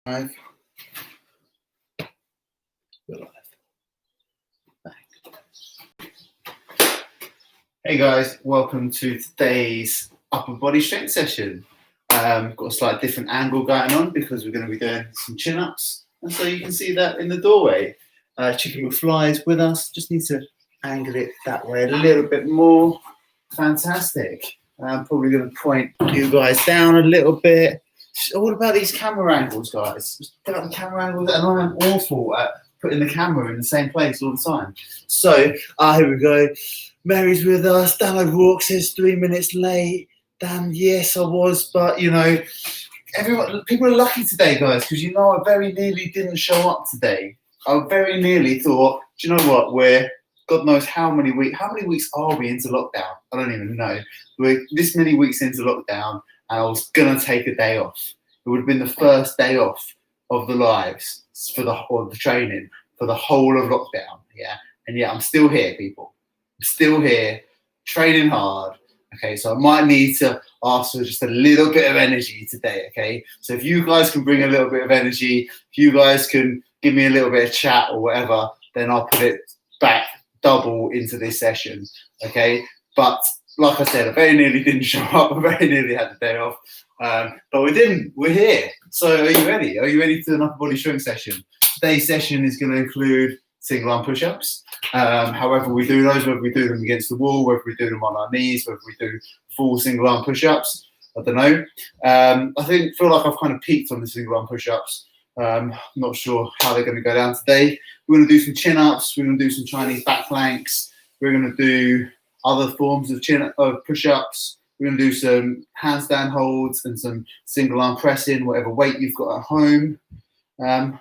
Live. Hey guys, welcome to today's upper body strength session. Got a slightly different angle going on because we're going to be doing some chin-ups, and so you can see that in the doorway. Chicken McFly is with us. Just need to angle it that way a little bit more. Fantastic. I'm probably going to point you guys down a little bit. It's all about these camera angles, guys. It's about the camera angles, and I'm awful at putting the camera in the same place all the time. So, here we go. Mary's with us. Dan O'Rourke says 3 minutes late. Dan, yes, I was, but you know, people are lucky today, guys, because you know I very nearly didn't show up today. I very nearly thought, do you know what? We're God knows how many weeks are we into lockdown? I don't even know. We're this many weeks into lockdown, and I was gonna take a day off. It would have been the first day off of the lives for the training for the whole of lockdown. Yeah, and yeah, I'm still here, people. I'm still here, training hard. Okay, so I might need to ask for just a little bit of energy today. Okay, so if you guys can bring a little bit of energy, if you guys can give me a little bit of chat or whatever, then I'll put it back double into this session. Okay, but like I said, I very nearly didn't show up. I very nearly had the day off, but we didn't. We're here. So are you ready? Are you ready to an upper body strength session? Today's session is going to include single arm push-ups. However we do those, whether we do them against the wall, whether we do them on our knees, whether we do full single arm push-ups, I don't know. I feel like I've kind of peaked on the single arm push-ups. Not sure how they're going to go down today. We're going to do some chin-ups. We're going to do some Chinese back planks. We're going to do other forms of push-ups. We're going to do some handstand holds and some single arm pressing, whatever weight you've got at home.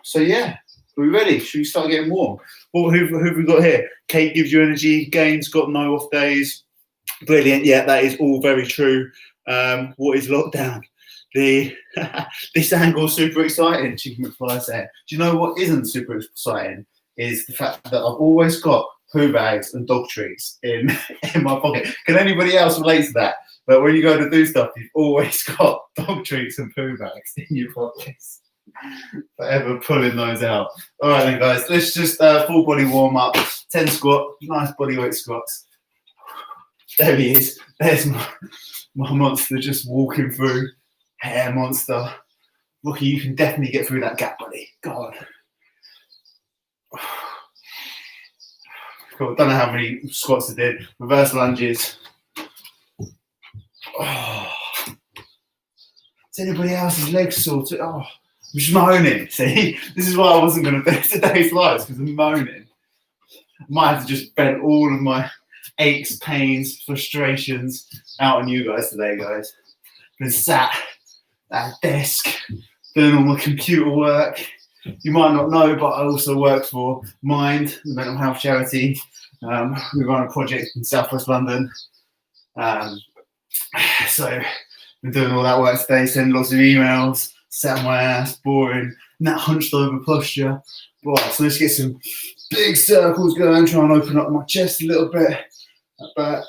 So yeah, are we ready? Should we start getting warm? Well, who have we got here? Kate gives you energy. Gaines got no off days. Brilliant. Yeah, that is all very true. What is lockdown? This angle's super exciting, Chicken McFly said. Do you know what isn't super exciting? Is the fact that I've always got poo bags and dog treats in my pocket. Can anybody else relate to that? But when you go to do stuff, you've always got dog treats and poo bags in your pockets. Forever pulling those out. All right then, guys, let's just full body warm up. 10 squat, nice body weight squats. There he is. There's my monster just walking through. Hair monster. Rocky, you can definitely get through that gap, buddy. God. Cool. Don't know how many squats I did. Reverse lunges. Oh. Is anybody else's legs sore too? Oh, I'm just moaning. See, this is why I wasn't going to do today's lives, because I'm moaning. I might have to just vent all of my aches, pains, frustrations out on you guys today, guys. Been sat at a desk doing all my computer work. You might not know, but I also work for Mind, the mental health charity. We run a project in Southwest London. So been doing all that work today, sending lots of emails, sat on my ass, boring, and that hunched over posture. Right, so let's get some big circles going, try and open up my chest a little bit. That back.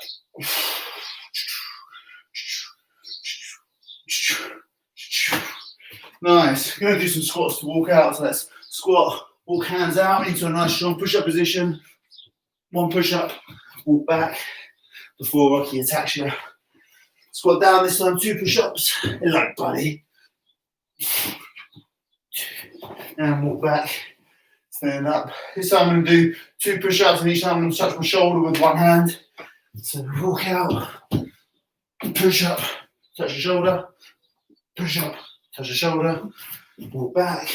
Nice. We're going to do some squats to walk out. So let's squat, walk hands out into a nice strong push-up position. One push-up, walk back before Rocky attacks you. Squat down this time, 2 push-ups. Hello, buddy. And walk back. Stand up. This time I'm going to do 2 push-ups, and each time I'm going to touch my shoulder with one hand. So walk out, push up, touch your shoulder, push up, touch your shoulder, walk back.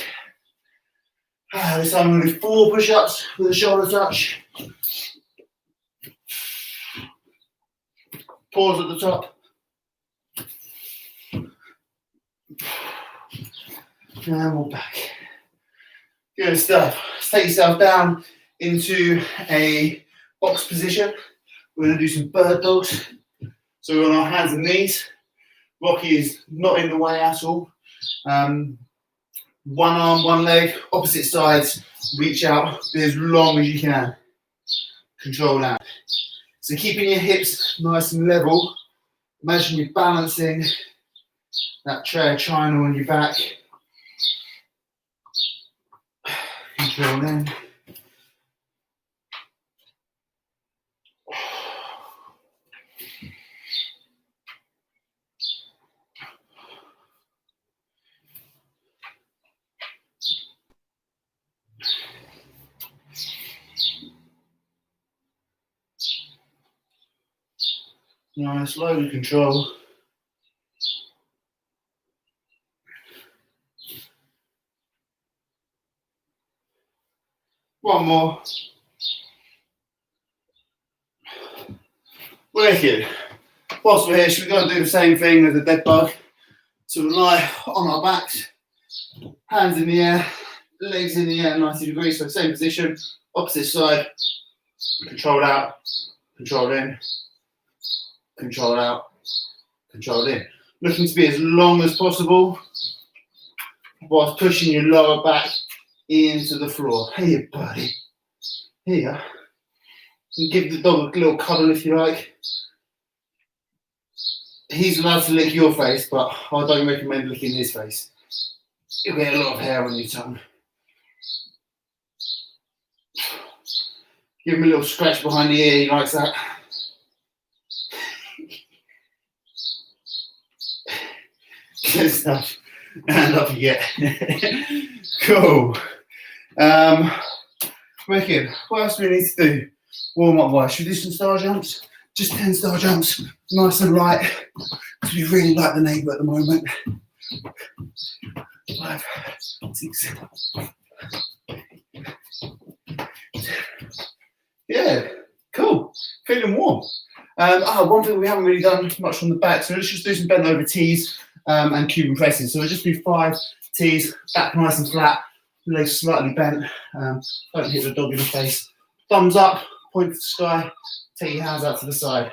This time I'm going to do 4 push-ups with a shoulder touch. Pause at the top. And walk back. Good stuff. Let's take yourself down into a box position. We're going to do some bird dogs. So we're on our hands and knees. Rocky is not in the way at all. One arm, one leg, opposite sides. Reach out, be as long as you can. Control that. So keeping your hips nice and level. Imagine you're balancing that tray of china on your back. Control in. Nice, load and control. One more. Wicked. Whilst we're here, should we go and do the same thing as a dead bug? So we lie on our backs, hands in the air, legs in the air, 90 degrees, so same position, opposite side, control out, control in, control out, control in. Looking to be as long as possible whilst pushing your lower back into the floor. Here, buddy. Here you go. You can give the dog a little cuddle if you like. He's allowed to lick your face, but I don't recommend licking his face. You'll get a lot of hair on your tongue. Give him a little scratch behind the ear, he likes that. Good stuff. And up you get. Cool. Wicked. What else do we need to do? Warm up wise. Should we do some star jumps? Just 10 star jumps. Nice and light. Because we really like the neighbour at the moment. 5, 6. Yeah, cool. Feeling warm. One thing we haven't really done much on the back, so let's just do some bent over tees and Cuban presses. So we'll just do 5 tees, back nice and flat, legs slightly bent. Don't hit the dog in the face. Thumbs up, point to the sky, take your hands out to the side.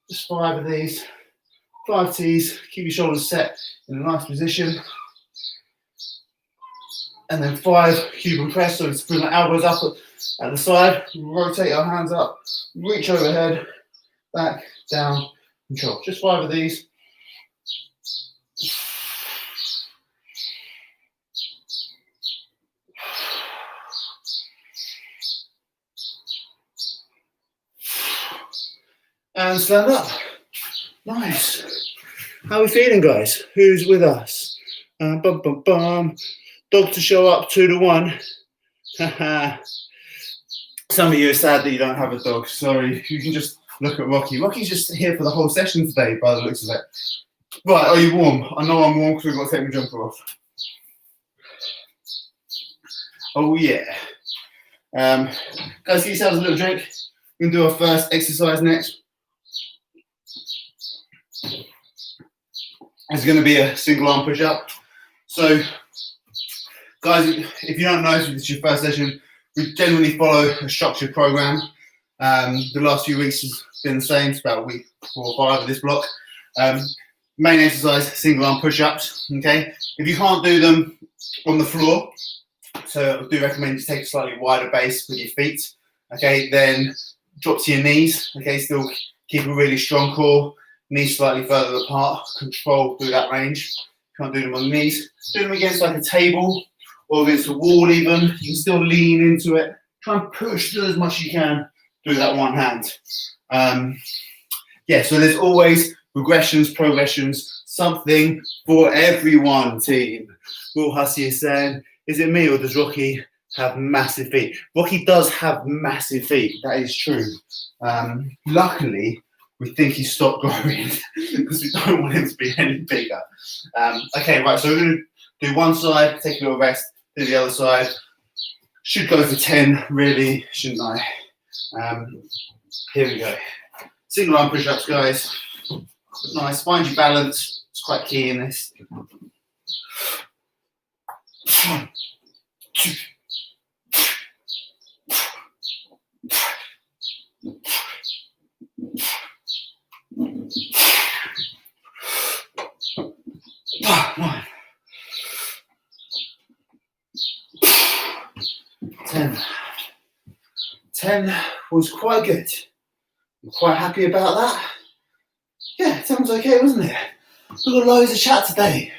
Just 5 of these, 5 tees, keep your shoulders set in a nice position. And then 5 Cuban press, so let's bring our elbows up at the side, rotate our hands up, reach overhead, back, down, control. Just 5 of these. And stand up. Nice. How are we feeling, guys? Who's with us? Bum, bum, bum. Dog to show up 2 to 1. Some of you are sad that you don't have a dog. Sorry, you can just look at Rocky. Rocky's just here for the whole session today, by the looks of it. Right, are you warm? I know I'm warm because we've got to take my jumper off. Oh, yeah. Guys, get yourselves a little drink. We're going to do our first exercise next. It's going to be a single arm push up. So, guys, if you don't know, if it's your first session, we generally follow a structured program. The last few weeks has been the same. It's about week 4 or 5 of this block. Main exercise, single arm push-ups, okay? If you can't do them on the floor, so I do recommend you take a slightly wider base with your feet, okay? Then drop to your knees, okay? Still keep a really strong core, knees slightly further apart, control through that range. Can't do them on the knees. Do them against like a table or against a wall even. You can still lean into it. Try and push through as much as you can through that one hand. Yeah, so there's always regressions, progressions, something for everyone, team. Will Hussey is saying, is it me or does Rocky have massive feet? Rocky does have massive feet, that is true. Luckily, we think he's stopped growing because we don't want him to be any bigger. Okay, right, so we're going to do one side, take a little rest, do the other side. Should go for 10, really, shouldn't I? Here we go. Single arm push-ups, guys. Nice, find your balance. It's quite key in this. 1, 2. Nine. 10. 10 was quite good. I'm quite happy about that. Yeah, 10 was okay, wasn't it? We've got loads of chat today.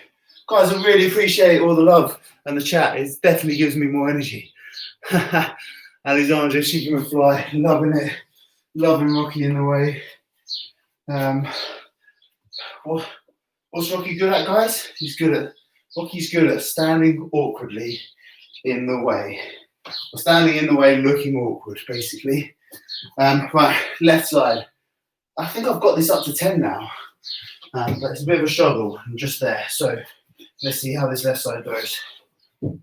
Guys, I really appreciate all the love and the chat. It definitely gives me more energy. Alexandra, she can fly, loving it, loving Rocky in the way. What's Rocky good at, guys? Rocky's good at standing awkwardly in the way. Or standing in the way, looking awkward, basically. Right, left side. I think I've got this up to 10 now, but it's a bit of a struggle. I'm just there. So let's see how this left side goes. 1,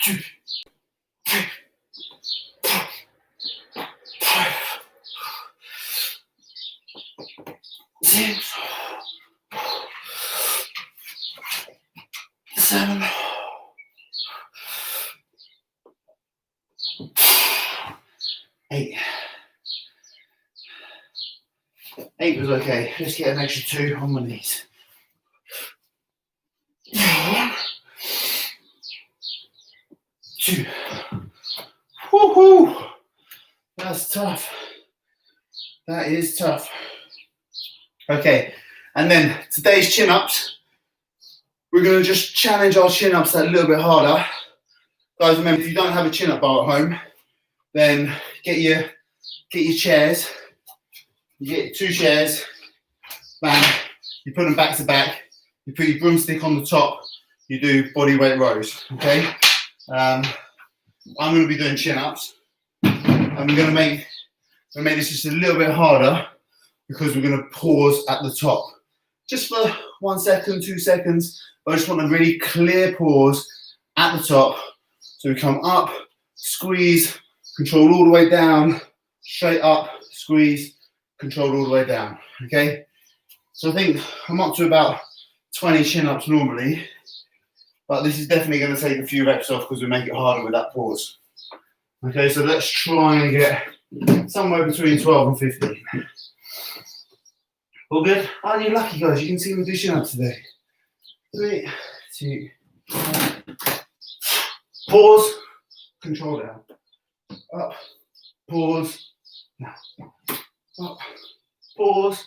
2, 3, 4, 5, 6, 7, 8. 8 was okay. Let's get an extra 2 on my knees. 1, 2. Woohoo! That's tough. That is tough. Okay, and then today's chin-ups. We're going to just challenge our chin-ups a little bit harder. Guys, remember, if you don't have a chin-up bar at home, then get your chairs. You get 2 chairs, bang, you put them back to back, you put your broomstick on the top, you do body weight rows, okay? I'm going to be doing chin-ups, and we're going to make this just a little bit harder because we're going to pause at the top. Just for 1 second, 2 seconds, I just want a really clear pause at the top. So we come up, squeeze, control all the way down, straight up, squeeze, control all the way down, okay? So I think I'm up to about 20 chin-ups normally, but this is definitely going to take a few reps off because we make it harder with that pause. Okay, so let's try and get somewhere between 12 and 15. All good? Aren't you lucky, guys? You can see me do chin-ups today. 3, 2, 1. Pause, control down. Up, pause, down. Up, pause.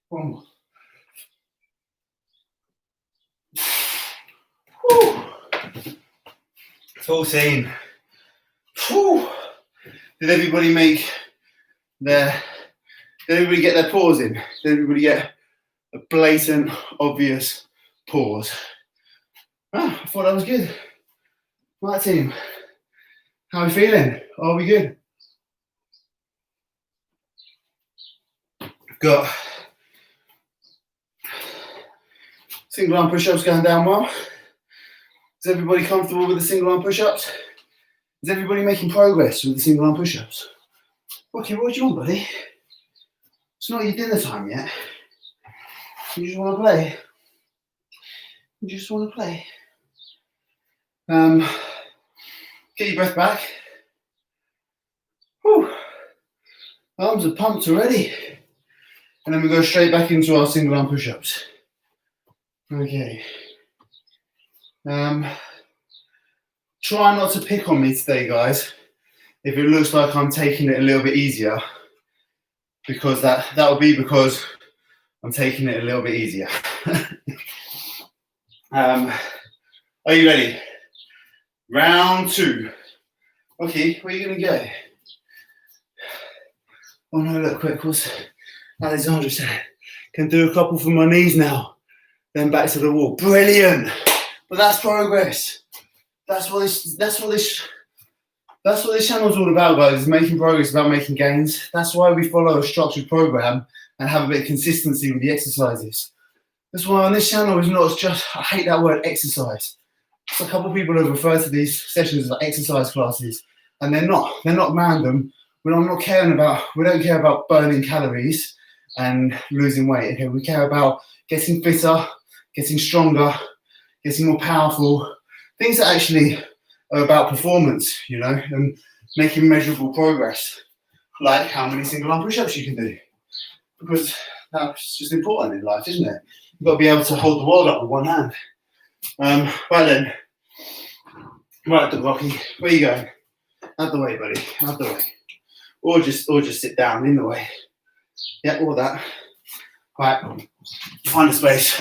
One more. Whew. 14. Whew. Did everybody get their pause in? Did everybody get a blatant, obvious pause? Oh, I thought that was good. Right, team. How are we feeling? Are we good? Got single arm push-ups going down well. Is everybody comfortable with the single arm push-ups? Is everybody making progress with the single arm push-ups? Okay, what do you want, buddy? It's not your dinner time yet. You just want to play. You just want to play. Get your breath back. Whew. Arms are pumped already. And then we go straight back into our single arm push-ups. Okay. Try not to pick on me today, guys. If it looks like I'm taking it a little bit easier, because that will be because I'm taking it a little bit easier. Are you ready? Round 2. Okay, where are you going to go? Oh no, look, quick, what's Alexandra said? Can do a couple for my knees now. Then back to the wall. Brilliant. But that's progress. That's what this channel's all about, guys, is making progress, about making gains. That's why we follow a structured program and have a bit of consistency with the exercises. That's why on this channel is not just, I hate that word, exercise. So a couple of people have referred to these sessions as like exercise classes, and they're not random when I'm not caring about, we don't care about burning calories and losing weight. Okay, we care about getting fitter, getting stronger, getting more powerful, things that actually are about performance, you know, and making measurable progress, like how many single arm push-ups you can do, because that's just important in life, isn't it? You've got to be able to hold the world up with one hand. Right then, right, the Rocky, where are you going? Out the way, buddy, out the way. Or just sit down in the way. Yeah, all that. Right, find a space.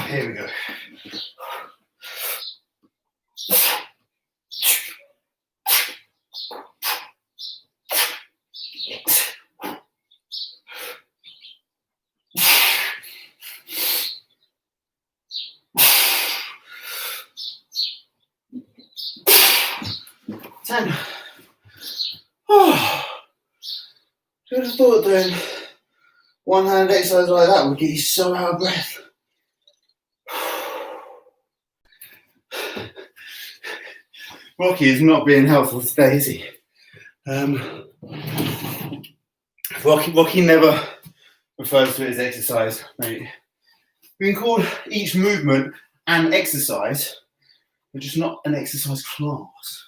Here we go. Ten. Oh, who'd have thought doing one hand exercise like that would get you so out of breath? Rocky is not being helpful today, is he? Rocky never refers to it as exercise, mate. We can call each movement an exercise, but just not an exercise class.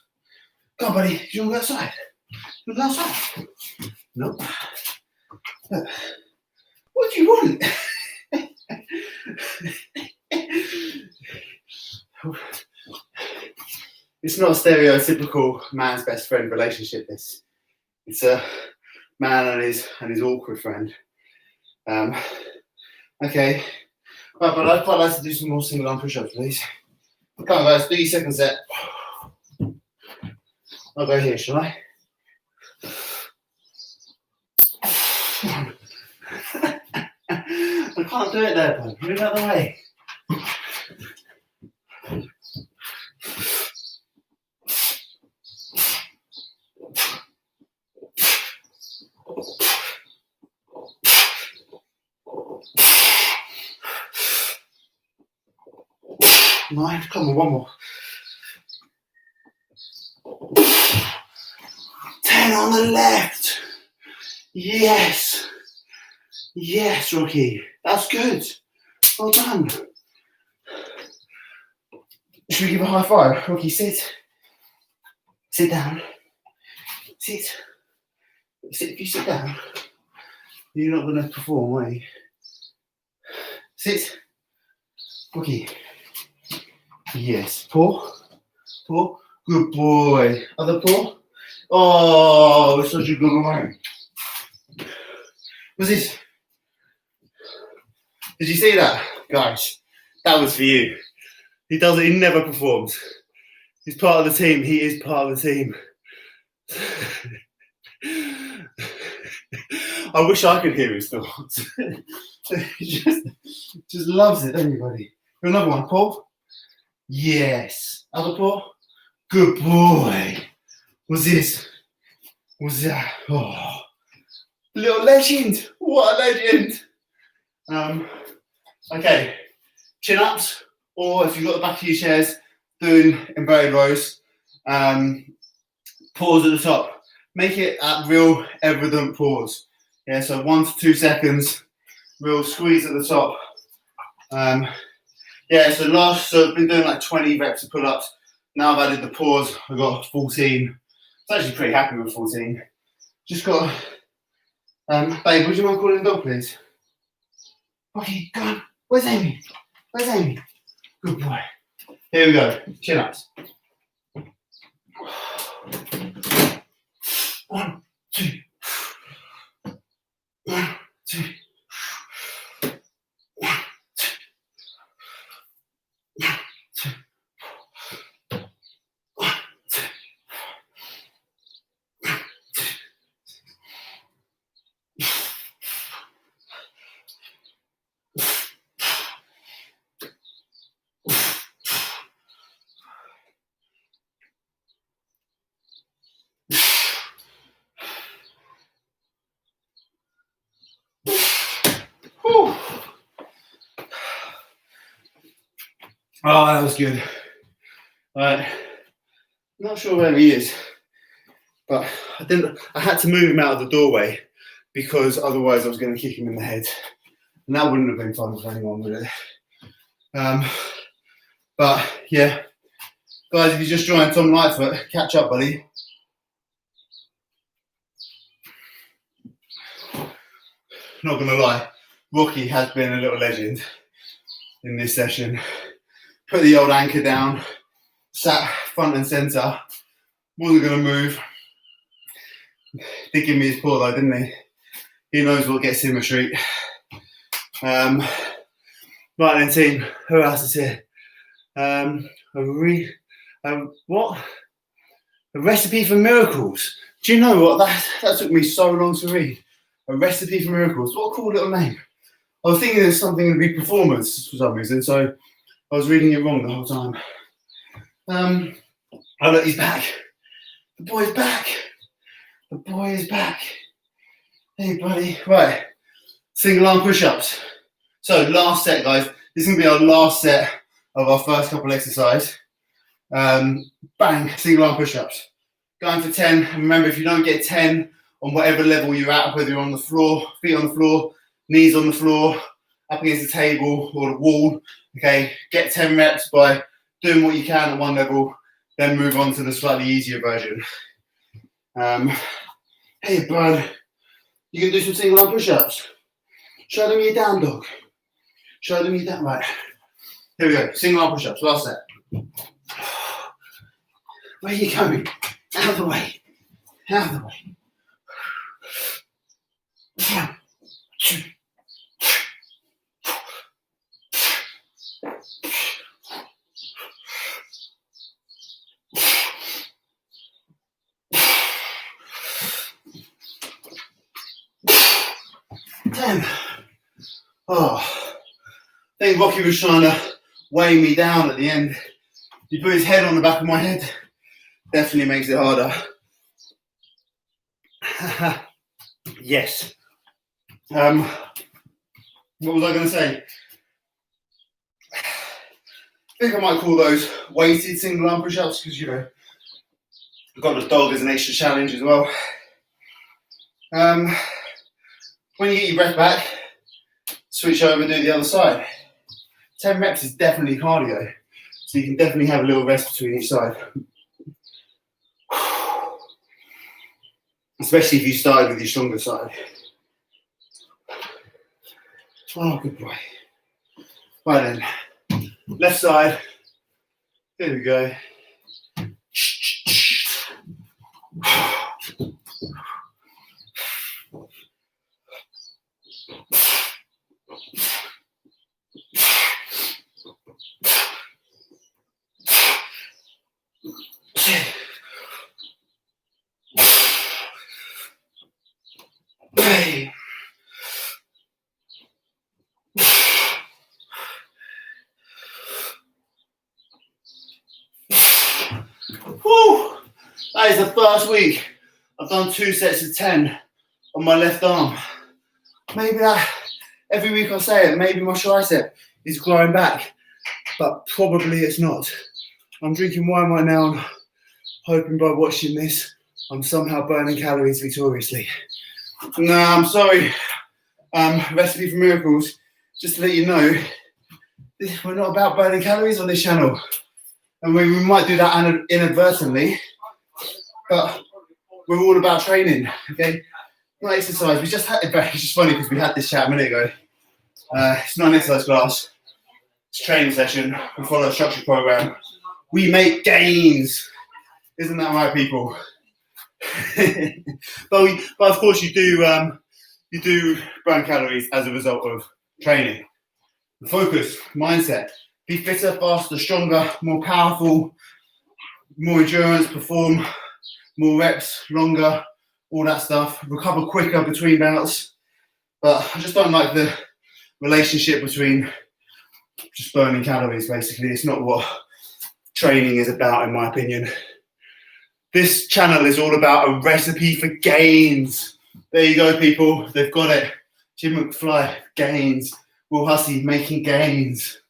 Come on, buddy, do you want to go outside? You want to go outside? Nope. What do you want? It's not a stereotypical man's best friend relationship. It's a man and his awkward friend. Okay, right, but I'd quite like to do some more single arm push-ups, please. Come on, guys, do your second set. I'll go here, shall I? I can't do it there, bud. Move out of the way. Nine, come on, one more. 10 on the left. Yes. Yes, Rocky. That's good. Well done. Should we give a high five? Rocky, sit. Sit down. Sit. If you sit down, you're not going to perform, are you? Sit. Rocky. Yes. Paw. Paw. Good boy. Other paw. Oh, such a good one. What's this? Did you see that? Guys, that was for you. He does it, he never performs. He's part of the team. He is part of the team. I wish I could hear his thoughts. He just loves it, doesn't he, buddy? Another one, Paul. Yes. Other Paul. Good boy. What's this? What's that? Oh, little legend. What a legend. Okay, chin ups, or if you've got the back of your chairs, doing inverted rows, pause at the top. Make it a real evident pause. Yeah, so 1 to 2 seconds, real squeeze at the top. Yeah, so I've been doing like 20 reps of pull-ups. Now I've added the pause, I've got 14. I'm actually pretty happy with 14. Just got, babe, would you mind calling the dog, please? Okay, go on. Where's Amy? Where's Amy? Good boy. Here we go. Chin ups. 1, 2. 1, 2. 1, 2. 1, 2. 1, 2. Oh, that was good. Right. Not sure where he is, But I had to move him out of the doorway because otherwise I was going to kick him in the head. And that wouldn't have been fun for anyone, would it? But yeah, guys, if you just joined, Tom Lightfoot, catch up, buddy. Not gonna lie, Rocky has been a little legend in this session. Put the old anchor down, sat front and centre, wasn't gonna move. Did give me his paw though, didn't he? He knows what gets him a treat. Right then, team, who else is here? What? A Recipe for Miracles. Do you know what? That took me so long to read. A Recipe for Miracles. What a cool little name. I was thinking there's something to be performance for some reason, so I was reading it wrong the whole time. Oh look, he's back. The boy's back. The boy is back. Hey buddy. Right. Single arm push-ups. So last set, guys. This is going to be our last set of our first couple exercises. Bang, single arm push-ups. Going for 10. And remember, if you don't get 10 on whatever level you're at, whether you're on the floor, feet on the floor, knees on the floor, up against the table or the wall, okay, get 10 reps by doing what you can at one level, then move on to the slightly easier version. Hey, bud, you can do some single arm push-ups. Show them your down dog. Show them your down, right. Here we go, single arm push-ups, last set. Where are you going? Out of the way. Out of the way. 1, 2. 10. Oh, I think Rocky was trying to weigh me down at the end. He put his head on the back of my head. Definitely makes it harder. Yes. What was I going to say? I think I might call those weighted single arm push-ups because, you know, I've got the dog as an extra challenge as well. When you get your breath back, switch over and do the other side. 10 reps is definitely cardio, so you can definitely have a little rest between each side. Especially if you started with your stronger side. Oh, good boy. Right then, left side. Here we go. Hey. Whew. That is the first week I've done 2 sets of 10 on my left arm. Maybe that, every week I say it, maybe my tricep is growing back, but probably it's not. I'm drinking wine right now and hoping by watching this, I'm somehow burning calories victoriously. No, I'm sorry, Recipe for Miracles, just to let you know, we're not about burning calories on this channel. And we might do that inadvertently, but we're all about training, okay? Not exercise. We just had, it's just funny because we had this chat a minute ago. It's not an exercise class, it's a training session. We follow a structured program. We make gains. Isn't that right, people? but of course you do burn calories as a result of training. Focus, mindset, be fitter, faster, stronger, more powerful, more endurance, perform more reps, longer, all that stuff, recover quicker between bouts. But I just don't like the relationship between just burning calories, basically. It's not what training is about, in my opinion. This channel is all about a recipe for gains. There you go, people. They've got it. Jim McFly, gains. Will Hussey, making gains.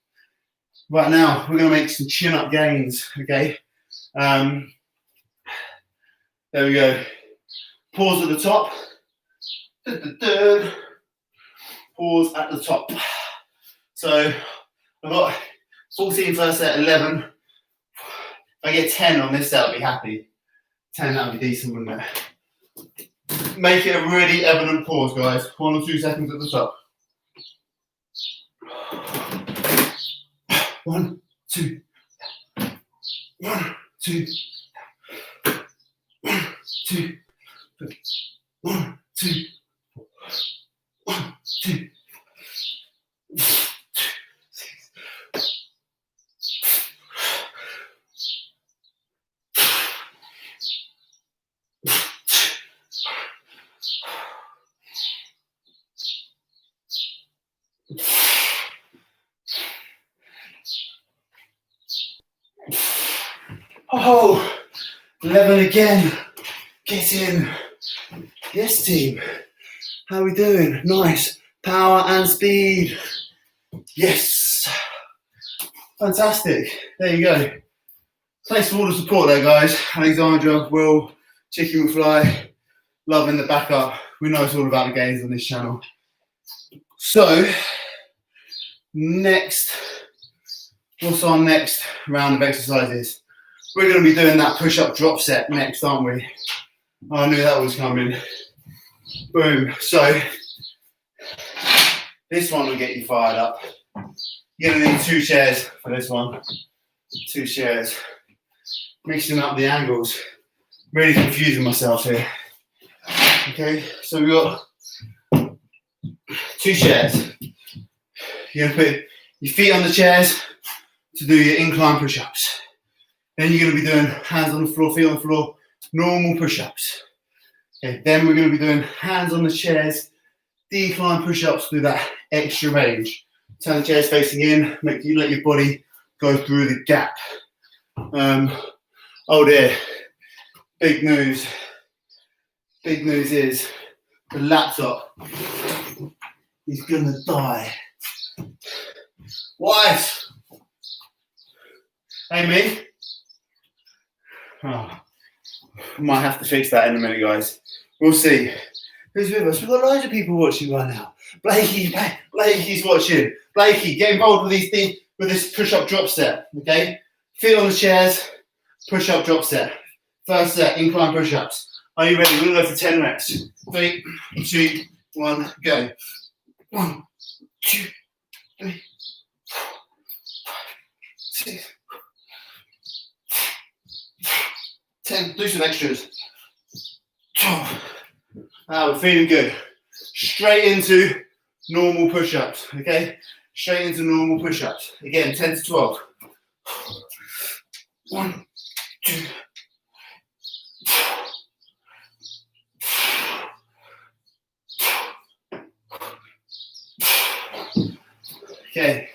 Right now, we're going to make some chin-up gains, okay? There we go. Pause at the top. Pause at the top. So I've got 14 first set, 11. If I get 10 on this set, I'll be happy. 10, that would be decent, wouldn't it? Make it a really evident pause, guys. 1 or 2 seconds at the top. 1, 2. 1, 2. 1, 2. 1, 2. 1, 2. Oh, 11 again. Get in. Yes, team. How are we doing? Nice. Power and speed. Yes. Fantastic. There you go. Thanks for all the support there, guys. Alexandra, Will, Chicken McFly, loving the backup. We know it's all about the gains on this channel. So, next, what's our next round of exercises? We're going to be doing that push-up drop set next, aren't we? I knew that was coming. Boom. So, this one will get you fired up. You're going to need 2 chairs for this one. 2 chairs. Mixing up the angles. Really confusing myself here. Okay, so we've got 2 chairs. You're going to put your feet on the chairs to do your incline push-ups. Then you're going to be doing hands on the floor, feet on the floor, normal push-ups. Okay, then we're going to be doing hands on the chairs, decline push-ups through that extra range. Turn the chairs facing in, let your body go through the gap. Oh dear, big news. Big news is the laptop is going to die. Wife! Hey, me? Oh, might have to fix that in a minute, guys. We'll see. Who's with us? We've got loads of people watching right now. Blakey's watching. Blakey, get involved with these things, with this push-up drop set. Okay, feet on the chairs, push-up drop set. First set, incline push-ups. Are you ready? We're gonna go for 10 reps. 3, 2, 1, go. 1, 2, 3, 4, 5, 6. 10, do some extras. 12. We're feeling good. Straight into normal push-ups, okay? Straight into normal push-ups. Again, 10 to 12. 1, 2. Okay,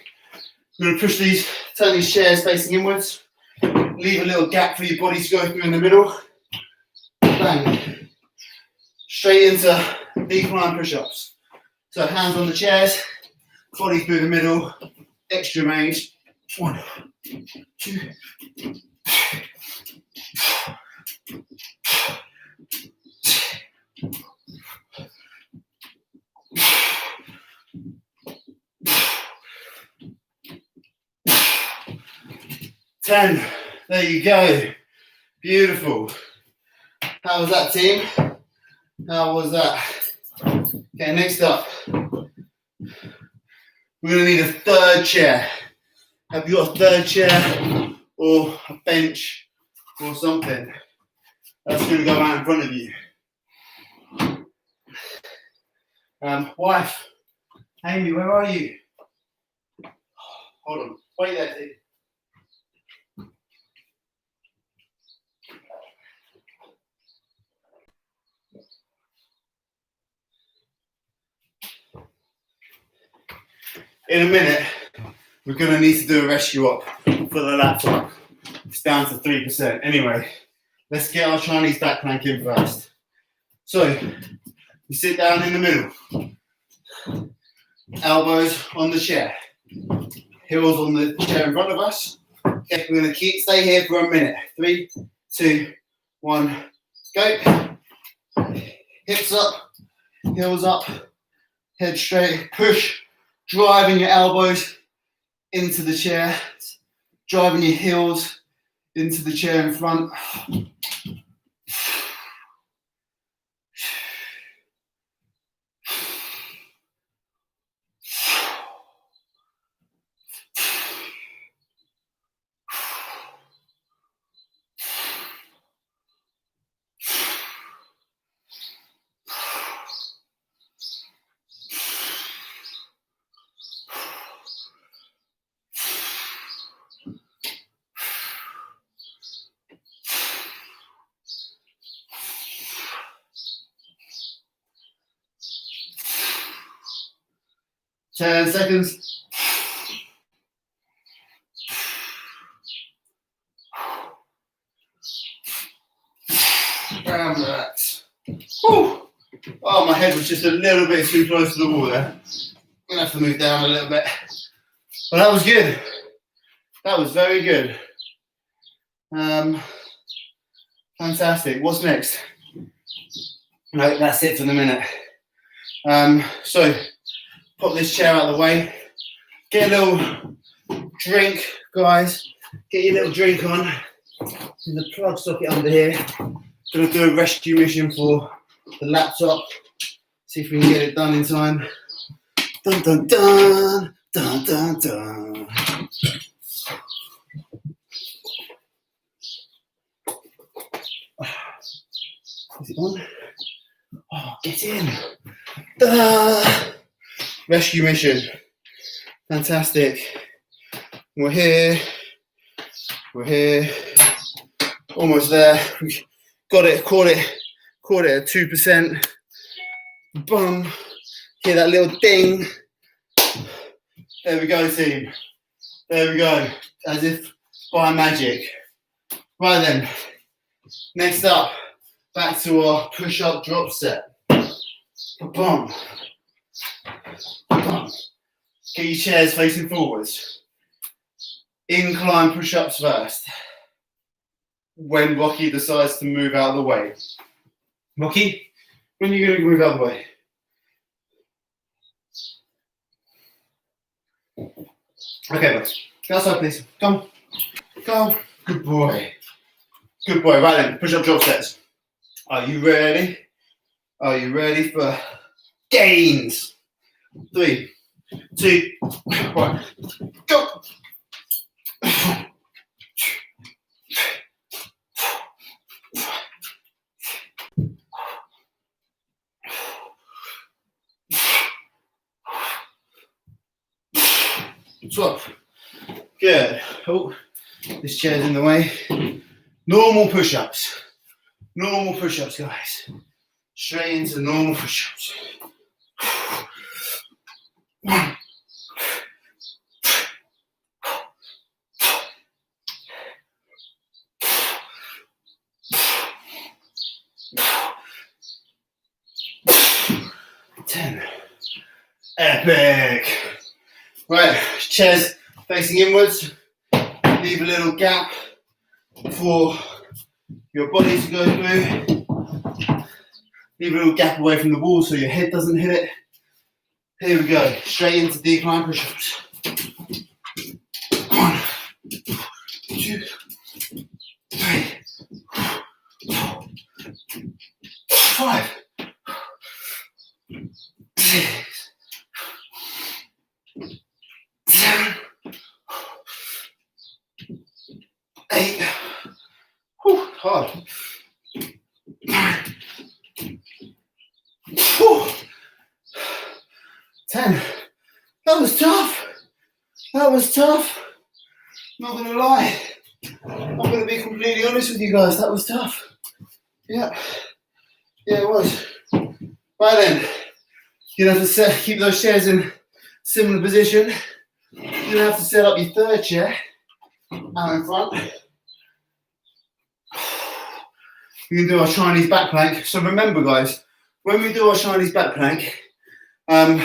we're going to push these, turn these chairs facing inwards. Leave a little gap for your body to go through in the middle. Bang. Straight into decline push-ups. So hands on the chairs, body through the middle, extra range. 1, 2, 10. There you go. Beautiful. How was that, team? How was that? Okay, next up, we're going to need a 3rd chair. Have you got a 3rd chair or a bench or something that's going to go out in front of you? Wife, Amy, where are you? Hold on. Wait there, team. In a minute, we're going to need to do a rescue up for the laptop. It's down to 3%. Anyway, let's get our Chinese back plank in first. So, you sit down in the middle. Elbows on the chair. Heels on the chair in front of us. Okay, we're going to stay here for a minute. 3, 2, 1, Go. Hips up, heels up, head straight. Push, driving your elbows into the chair, driving your heels into the chair in front. Ten seconds. And relax. Whew. Oh, my head was just a little bit too close to the wall there. I'm gonna have to move down a little bit. But that was good. That was very good. Fantastic. What's next? No, that's it for the minute. So pop this chair out of the way. Get a little drink, guys. Get your little drink on. There's a plug socket under here. Gonna do a rescue mission for the laptop. See if we can get it done in time. Dun dun dun dun dun dun. Is it on? Oh, get in. Rescue mission. Fantastic. We're here. We're here. Almost there. We got it. Caught it at 2%. Boom. Hear that little ding. There we go, team. There we go. As if by magic. Right then. Next up, back to our push-up drop set. Boom. Boom. Get your chairs facing forwards. Incline push-ups first. When Rocky decides to move out of the way. Rocky, when are you going to move out of the way? Okay, boys. Go outside, please. Come. Come. Good boy. Good boy. Right then, push-up drop sets. Are you ready? Are you ready for gains? 3, 2, 1. Go. Swap. Good. Oh, this chair's in the way. Normal push-ups. Normal push-ups, guys. Straight into normal push-ups. 1. 10. Epic. Right, chairs facing inwards. Leave a little gap for your body to go through. Leave a little gap away from the wall so your head doesn't hit it. Here we go, straight into decline push-ups. 1, 2, 3, 4, 5, 6, 7, 8. Whew, hard. 9. Whew. 10. That was tough. That was tough. Not gonna lie. I'm gonna be completely honest with you guys. That was tough. Yeah. Yeah, it was. Right then. You have to keep those chairs in similar position. You have to set up your third chair out in front. We can do our Chinese back plank. So remember, guys, when we do our Chinese back plank, so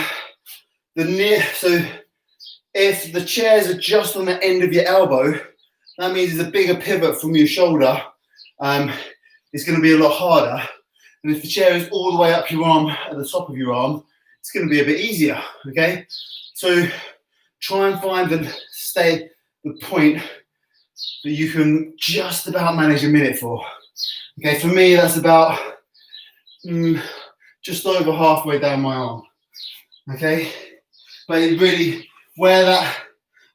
if the chairs are just on the end of your elbow, that means there's a bigger pivot from your shoulder. it's going to be a lot harder. And if the chair is all the way up your arm, at the top of your arm, it's going to be a bit easier, okay? So try and find the point that you can just about manage a minute for. Okay, for me, that's about just over halfway down my arm, okay? But it really, where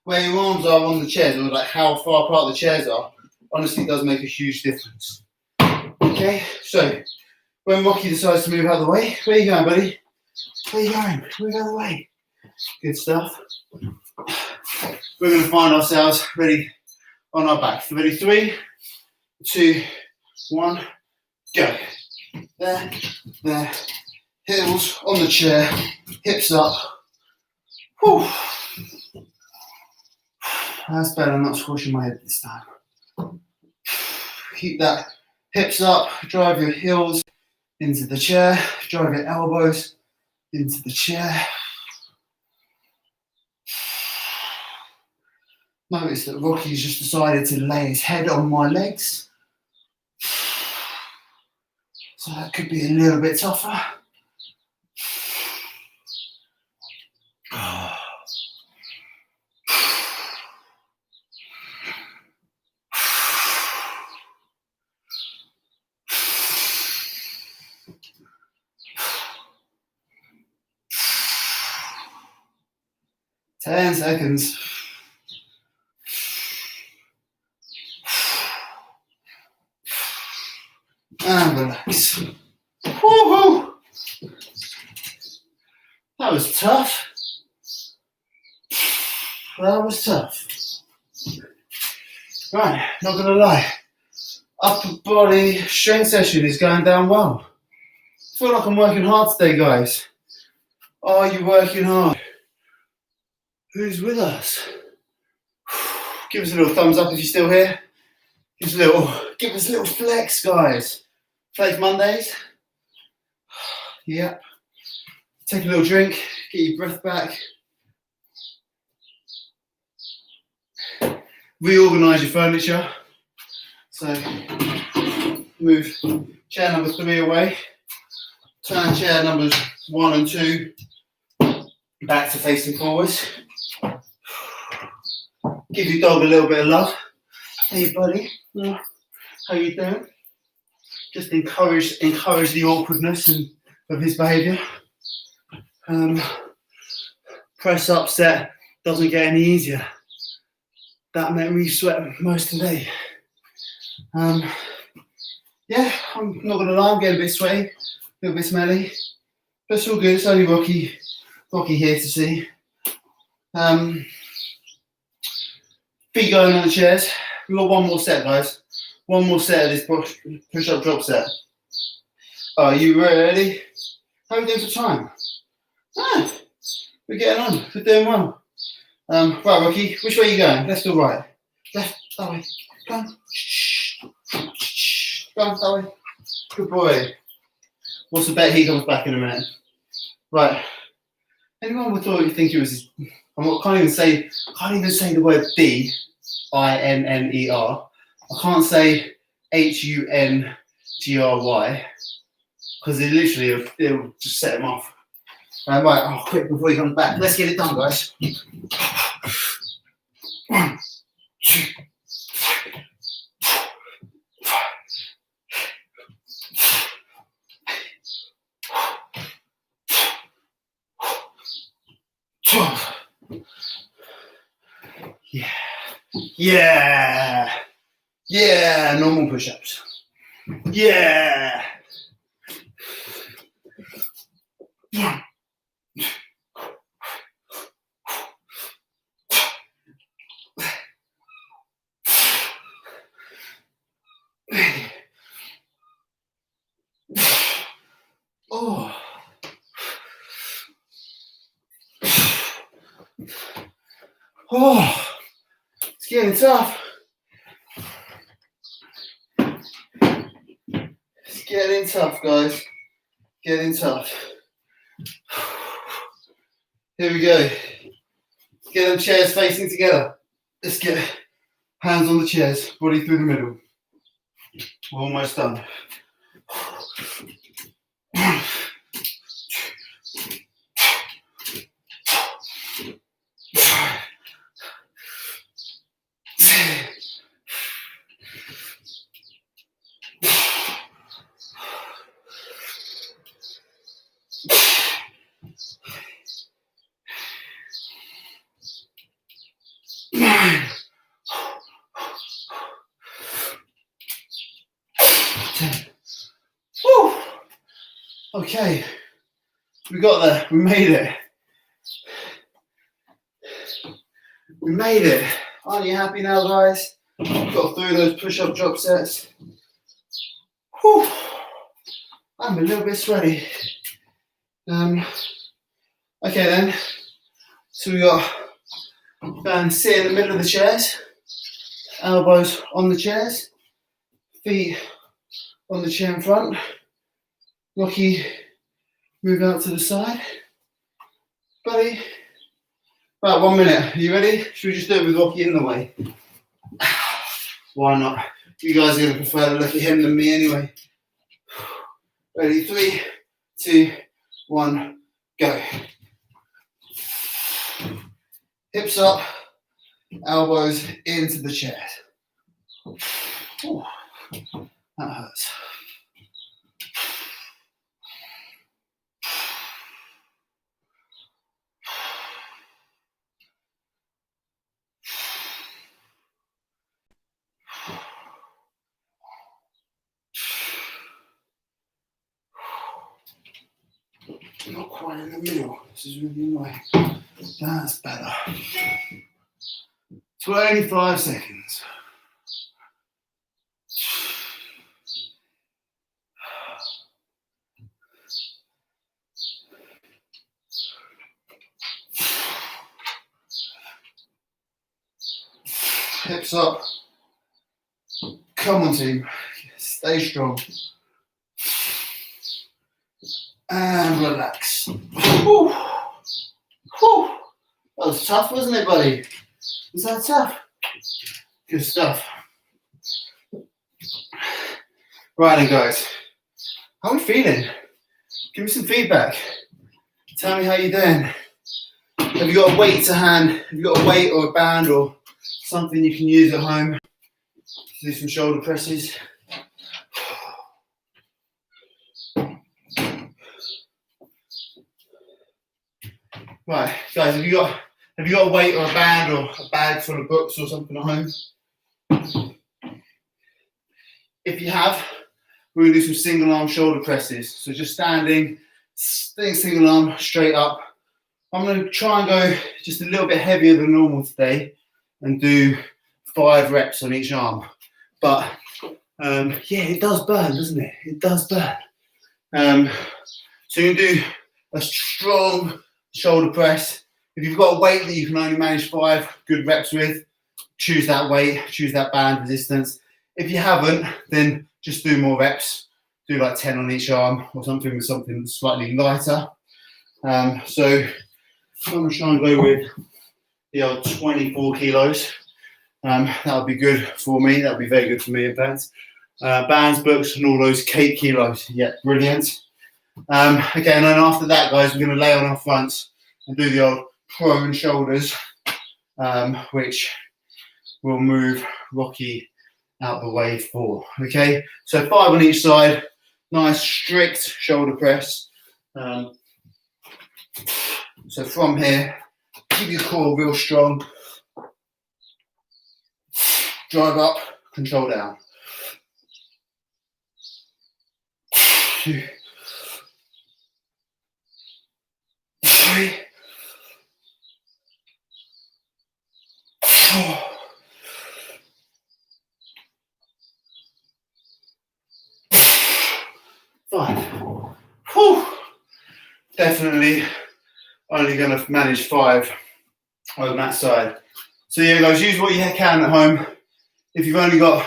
your arms are on the chairs, or like how far apart the chairs are, honestly does make a huge difference. Okay, so when Rocky decides to move out of the way, where are you going, buddy? Where are you going? Move out of the way. Good stuff. We're going to find ourselves ready on our back. Ready, 3, 2, 1, go. There, heels on the chair, hips up. Whew. That's better, I'm not squashing my head this time. Keep that hips up, drive your heels into the chair, drive your elbows into the chair. Notice that Rocky's just decided to lay his head on my legs. So that could be a little bit tougher. Ten seconds. And relax. Woohoo! That was tough. That was tough. Right, not gonna lie. Upper body strength session is going down well. I feel like I'm working hard today, guys. Are you working hard? Who's with us? Give us a little thumbs up if you're still here. Give us a little flex, guys. Flex Mondays. Yep. Take a little drink, get your breath back. Reorganise your furniture. So move chair number 3 away. Turn chair numbers 1 and 2 back to facing forwards. Give your dog a little bit of love. Hey buddy, how you doing? Just encourage the awkwardness of his behaviour. Press up set doesn't get any easier. That made me sweat most of the day. Yeah, I'm not gonna lie, I'm getting a bit sweaty, a little bit smelly, but it's all good. It's only Rocky here to see. Feet going on the chairs. We've got one more set, guys. One more set of this push-up drop set. Are you ready? How are we doing for time? We're getting on. We're doing well. Right, Rocky, which way are you going? Left or right? Left, that way. Go on. Go on, that way. Good boy. What's the bet? He comes back in a minute. Right. Anyone would think it was? Can't even say the word D, I-N-N-E-R. I can't say H-U-N-G-R-Y because it'll just set him off. Right, quick before he comes back. Let's get it done, guys. 1, 2, 12. Yeah, normal push-ups. Yeah. 1. Oh. Oh. It's getting tough. It's getting tough, guys. Getting tough. Here we go. Get them chairs facing together. Let's get hands on the chairs, body through the middle. We're almost done. Woo. Okay, we got there. We made it. We made it. Aren't you happy now, guys? Got through those push-up drop sets. Whew. I'm a little bit sweaty. Okay then. So we got sit in the middle of the chairs, elbows on the chairs, feet on the chair in front. Rocky, move out to the side. Buddy, about 1 minute. Are you ready? Should we just do it with Rocky in the way? Why not? You guys are going to prefer to look at him than me anyway. Ready? 3, 2, 1, go. Hips up, elbows into the chairs. Ooh, that hurts. Not quite in the middle. This is really annoying. That's better. 25 seconds. Hips up. Come on, team. Stay strong. And relax. Whew. Whew. That was tough, wasn't it, buddy? Was that tough? Good stuff. Right then, guys. How are we feeling? Give me some feedback. Tell me how you're doing. Have you got a weight to hand? Have you got a weight or a band or something you can use at home to do some shoulder presses? Right, guys, have you got a weight or a band or a bag full of books or something at home? If you have, we're going to do some single arm shoulder presses. So just standing, single arm straight up. I'm going to try and go just a little bit heavier than normal today and do 5 reps on each arm. But yeah, it does burn, doesn't it? It does burn. So you can do a strong shoulder press. If you've got a weight that you can only manage 5 good reps with, choose that weight, choose that band resistance. If you haven't, then just do more reps. Do like 10 on each arm or something with something slightly lighter. So I'm going to try and go with the old 24 kilos. That would be good for me. That would be very good for me, in fact. Bands, books, and all those cake kilos. Yeah, brilliant. Okay, and then after that, guys, we're going to lay on our fronts and do the old prone shoulders, which will move Rocky out the way for. Okay, so 5 on each side, nice strict shoulder press. So from here, keep your core real strong. Drive up, control down. 2, 3, 4, 5. Whew. Definitely only going to manage 5 on that side. So yeah, guys, use what you can at home. If you've only got,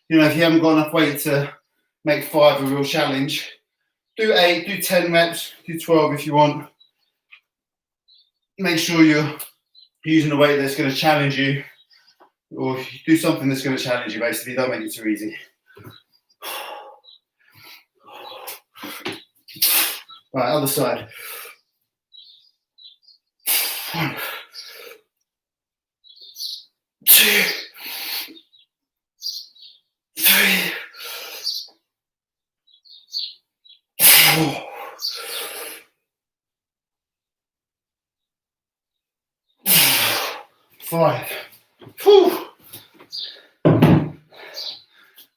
if you haven't got enough weight to make 5 a real challenge, do 8, do 10 reps, do 12 if you want. Make sure you're using a weight that's going to challenge you, or do something that's going to challenge you, basically. Don't make it too easy. Right, other side. 1, 2, 3, 4, 5. Whew.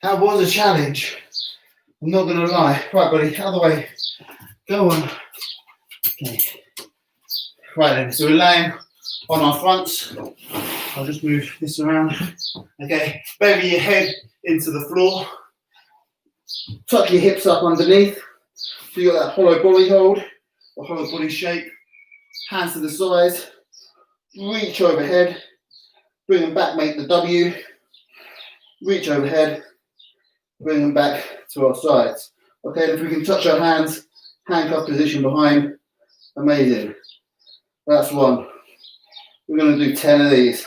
That was a challenge. I'm not going to lie. Right, buddy, other way. Go on. Okay. Right then, so we're laying on our fronts. I'll just move this around. Okay, belly your head into the floor. Tuck your hips up underneath. So you got that hollow body hold, a hollow body shape. Hands to the sides. Reach overhead. Bring them back, make the W. Reach overhead. Bring them back to our sides. Okay, if we can touch our hands, handcuff position behind. Amazing. That's 1. We're going to do 10 of these.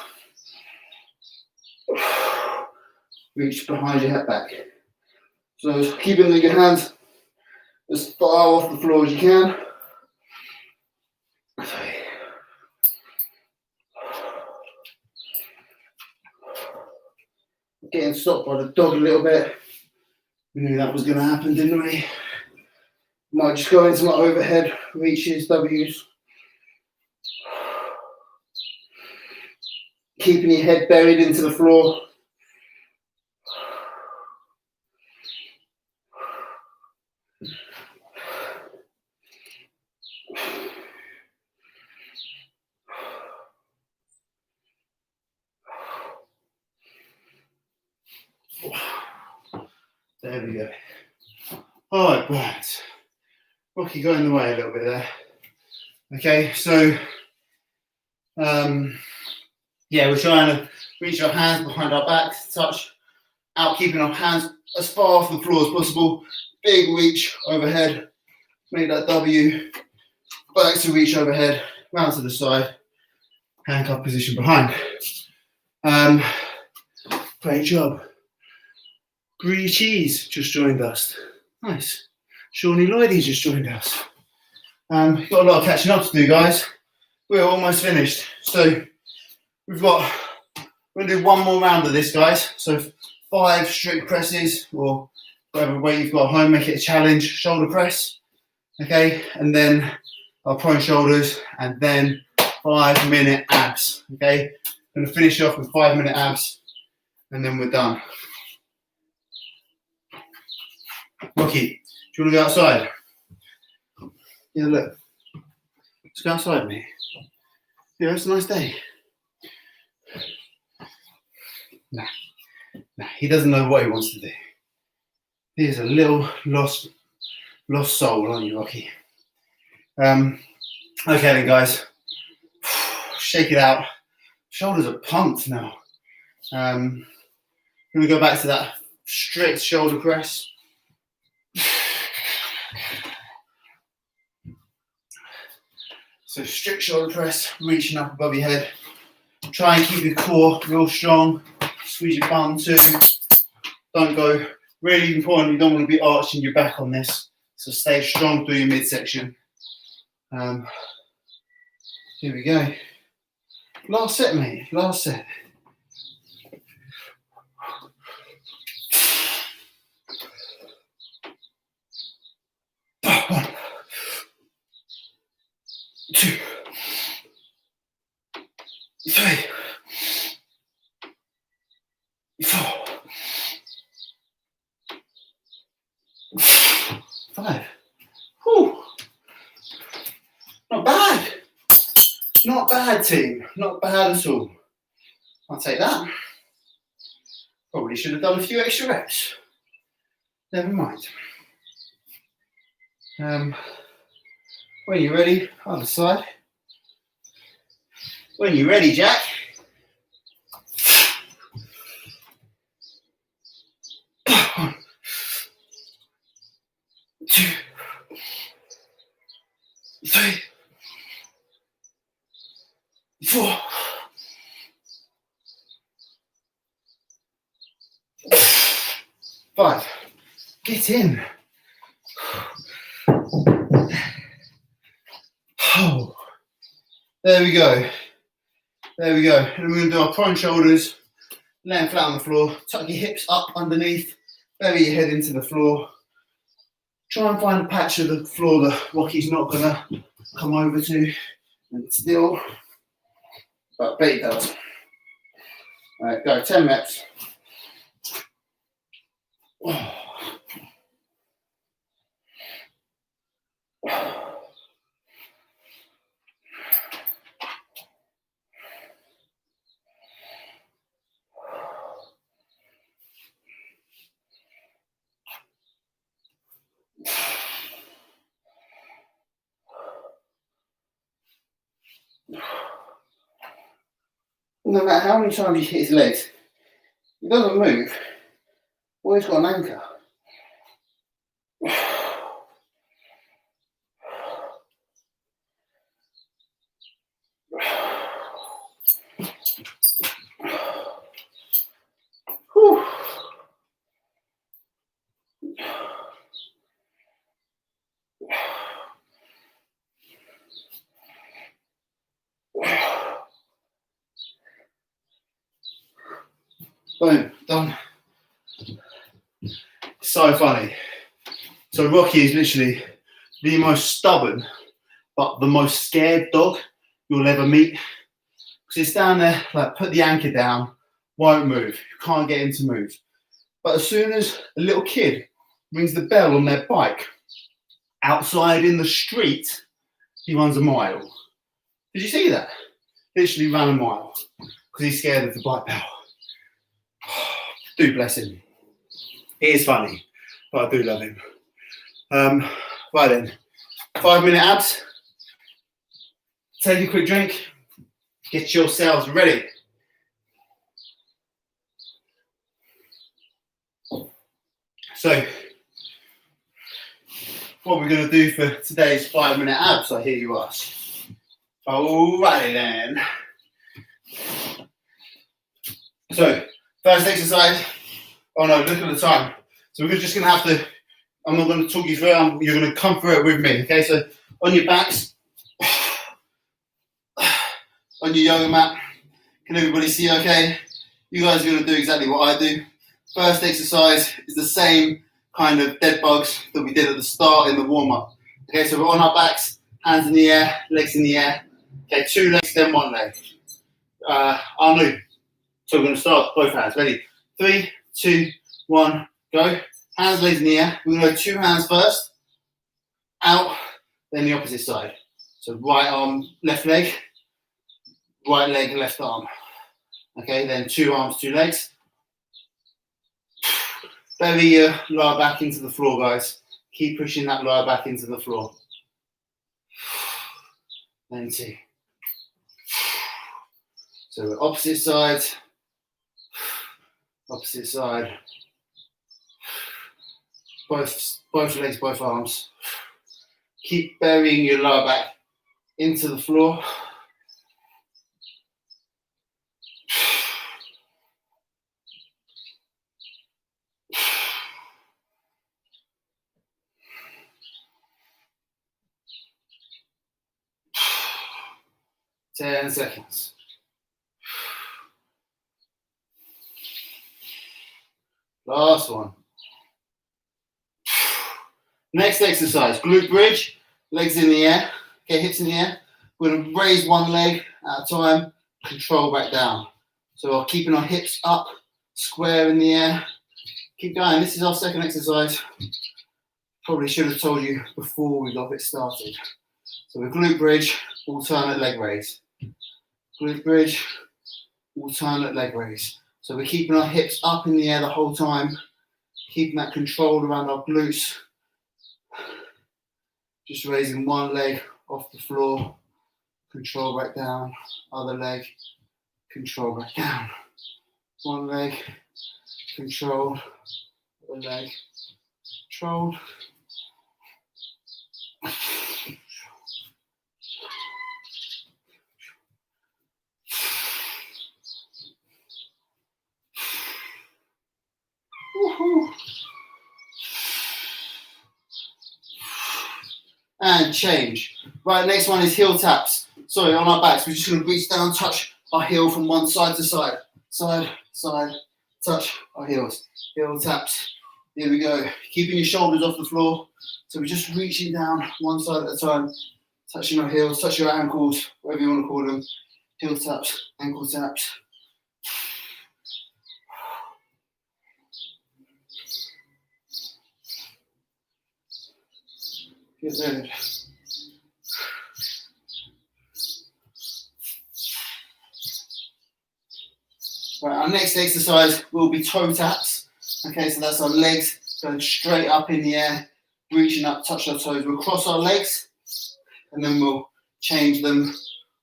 Reach behind your head back. So keeping your hands as far off the floor as you can. Getting stopped by the dog a little bit. We knew that was going to happen, didn't we? Might just go into my overhead reaches, W's. Keeping your head buried into the floor. There we go. All right, right. Rocky got in the way a little bit there. Okay, so yeah, we're trying to reach our hands behind our backs, touch out, keeping our hands as far off the floor as possible. Big reach overhead, make that W, back to reach overhead, round to the side, handcuff position behind. Great job. Greedy Cheese just joined us. Nice. Shawnee Lloydie just joined us. Got a lot of catching up to do, guys. We're almost finished. So we're going to do one more round of this, guys. So 5 strict presses, or whatever weight you've got at home, make it a challenge. Shoulder press, okay? And then our prone shoulders, and then 5-minute abs, okay? I'm going to finish off with 5-minute abs, and then we're done. Rocky, do you want to go outside? Yeah, look. Let's go outside, mate. Yeah, it's a nice day. Nah, he doesn't know what he wants to do. He's a little lost soul, aren't you, Rocky? Okay then, guys. Shake it out. Shoulders are pumped now. I'm going to go back to that strict shoulder press. So strict shoulder press, reaching up above your head. Try and keep your core real strong. Squeeze your bum too. Don't go, really important, you don't want to be arching your back on this. So stay strong through your midsection. Here we go. Last set, mate, last set. One, 2, 3, 4, 5. Whew. Not bad. Not bad, team. Not bad at all. I'll take that. Probably should have done a few extra reps. Never mind. When you're ready, other side. When you're ready, Jack. One, 2, 3, 4, 5. Get in. There we go. There we go. And we're going to do our prone shoulders, laying flat on the floor. Tuck your hips up underneath, bury your head into the floor. Try and find a patch of the floor that Rocky's not going to come over to and still, but bet he does. All right, go, 10 reps. No matter how many times you hit his legs, he doesn't move. Always got an anchor. Whew. Boom, done. So funny. So Rocky is literally the most stubborn, but the most scared dog you'll ever meet. Because he's down there, like, put the anchor down, won't move. You can't get him to move. But as soon as a little kid rings the bell on their bike, outside in the street, he runs a mile. Did you see that? Literally ran a mile because he's scared of the bike bell. Do bless him. He is funny, but I do love him. Right then, 5-minute abs. Take a quick drink. Get yourselves ready. So, what we're going to do for today's 5-minute abs, I hear you ask. Alrighty then. So, first exercise. Oh no, look at the time. So we're just going to have to, I'm not going to talk you through it, you're going to come through it with me. Okay, so on your backs, on your yoga mat. Can everybody see okay? You guys are going to do exactly what I do. First exercise is the same kind of dead bugs that we did at the start in the warm-up. Okay, so we're on our backs, hands in the air, legs in the air. Okay, 2 legs, then 1 leg. Arnu. So we're going to start both hands. Ready? 3, 2, 1, go. Hands, legs in the air. We're going to go 2 hands first. Out, then the opposite side. So right arm, left leg. Right leg, left arm. Okay, then 2 arms, 2 legs. Bury your lower back into the floor, guys. Keep pushing that lower back into the floor. Then 2. So opposite side. Opposite side. Both legs, both arms. Keep burying your lower back into the floor. Ten seconds. Last one. Next exercise, glute bridge, legs in the air, okay, hips in the air. We're going to raise 1 leg at a time, control back down. So we're keeping our hips up, square in the air. Keep going, this is our second exercise. Probably should have told you before we got it started. So we're glute bridge, alternate leg raise. Glute bridge, alternate leg raise. So we're keeping our hips up in the air the whole time, keeping that control around our glutes. Just raising 1 leg off the floor, control back down, other leg, control back down. 1 leg, control, other leg, control. Woohoo. And change. Right, next one is heel taps. sorry, on our backs. We're just going to reach down, touch our heel from one side to side. Side, side, touch our heels. Heel taps. Here we go. Keeping your shoulders off the floor. So we're just reaching down one side at a time, touching our heels, touch your ankles, whatever you want to call them. Heel taps, ankle taps. Good. Right, our next exercise will be toe taps. Okay, so that's our legs going straight up in the air, reaching up, touch our toes. We'll cross our legs and then we'll change them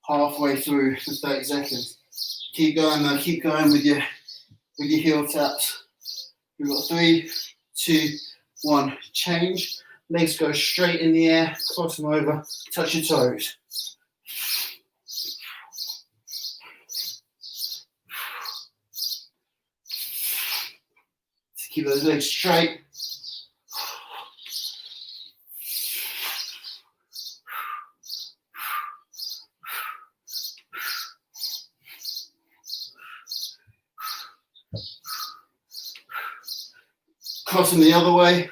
halfway through for 30 seconds. Keep going though, keep going with your heel taps. We've got 3, 2, 1, change. Legs go straight in the air, cross them over, touch your toes. Keep those legs straight. Crossing the other way.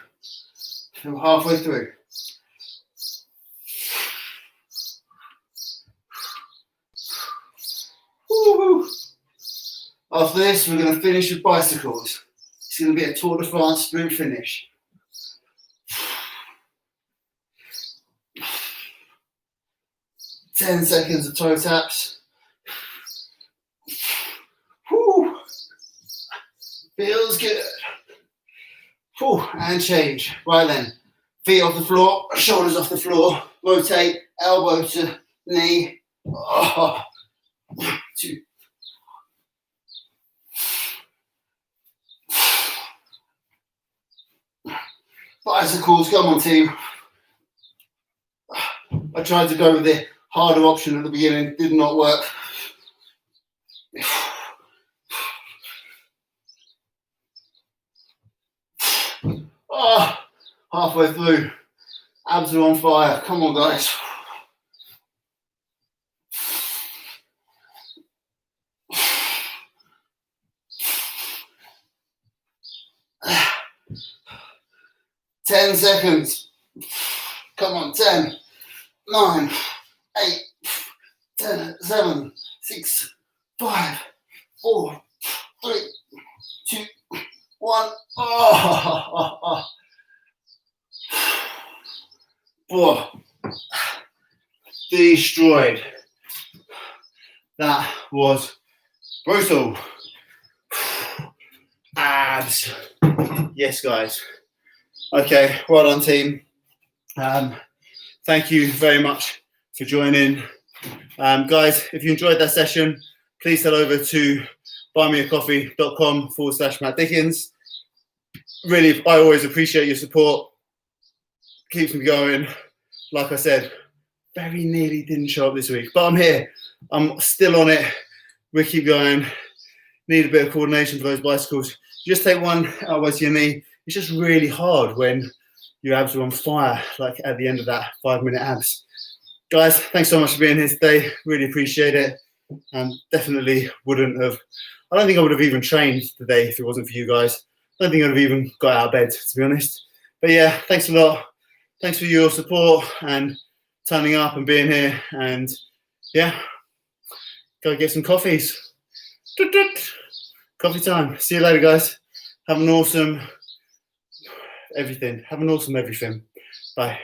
We're halfway through. Woo-hoo. After this, we're going to finish with bicycles. It's going to be a Tour de France sprint finish. Ten seconds of toe taps. Woo. Feels good. Whew, and change. Right then, feet off the floor, shoulders off the floor, rotate, elbow to knee. 2. Bicycles, come on team. I tried to go with the harder option at the beginning, did not work. Oh, halfway through. Abs are on fire. Come on, guys. Ten seconds. Come on, 10, 9, 8, 10, 7, 6, 5, 4, 3, 2, 1. Oh. Oh. Destroyed. That was brutal. Abs. Yes, guys. Okay, well done, team. Thank you very much for joining. Guys, if you enjoyed that session, please head over to buymeacoffee.com/Matt Dickens. Really, I always appreciate your support. Keeps me going. Like I said, very nearly didn't show up this week, but I'm here. I'm still on it. We keep going. Need a bit of coordination for those bicycles. You just take one outwards to your knee. It's just really hard when your abs are on fire, like at the end of that 5-minute abs. Guys, thanks so much for being here today. Really appreciate it. Definitely wouldn't have, I don't think I would have even trained today if it wasn't for you guys. I don't think I would have even got out of bed, to be honest. But yeah, thanks a lot. Thanks for your support and turning up and being here. And yeah, go get some coffees. Coffee time. See you later, guys. Have an awesome everything. Have an awesome everything. Bye.